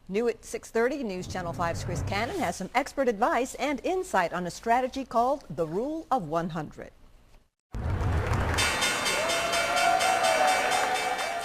New at 6:30, News Channel 5's Chris Cannon has some expert advice and insight on a strategy called the Rule of 100.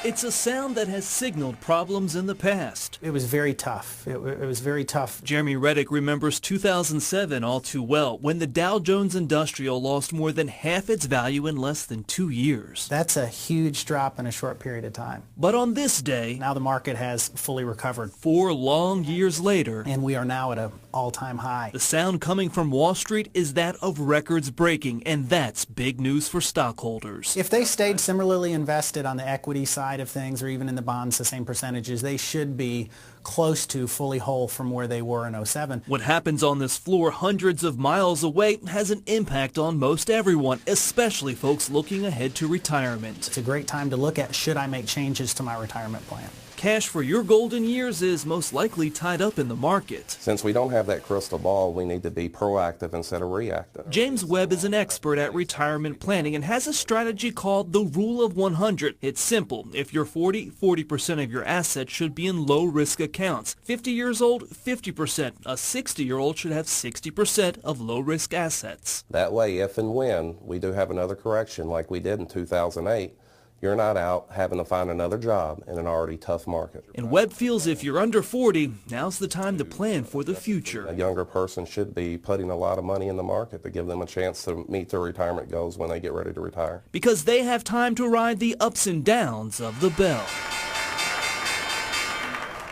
It's a sound that has signaled problems in the past. It was very tough. It was very tough. Jeremy Reddick remembers 2007 all too well, when the Dow Jones Industrial lost more than half its value in less than 2 years. That's a huge drop in a short period of time. But on this day, now the market has fully recovered. 4 long years later, and we are now at an all-time high. The sound coming from Wall Street is that of records breaking, and that's big news for stockholders. If they stayed similarly invested on the equity side of things, or even in the bonds, the same percentages, they should be close to fully whole from where they were in '07. What happens on this floor hundreds of miles away has an impact on most everyone, especially folks looking ahead to retirement. It's a great time to look at, should I make changes to my retirement plan? Cash for your golden years is most likely tied up in the market. Since we don't have that crystal ball, we need to be proactive instead of reactive. James Webb is an expert at retirement planning and has a strategy called the Rule of 100. It's simple. If you're 40% of your assets should be in low-risk accounts. 50 years old, 50%. A 60-year-old should have 60% of low-risk assets. That way, if and when we do have another correction like we did in 2008, you're not out having to find another job in an already tough market. And Webb feels if you're under 40, now's the time to plan for the future. A younger person should be putting a lot of money in the market to give them a chance to meet their retirement goals when they get ready to retire. Because they have time to ride the ups and downs of the bell.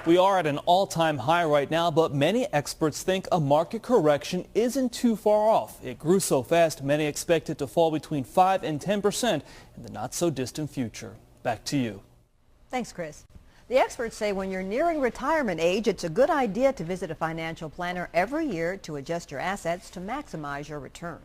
We are at an all-time high right now, but many experts think a market correction isn't too far off. It grew so fast, many expect it to fall between 5 and 10% in the not-so-distant future. Back to you. Thanks, Chris. The experts say when you're nearing retirement age, it's a good idea to visit a financial planner every year to adjust your assets to maximize your return.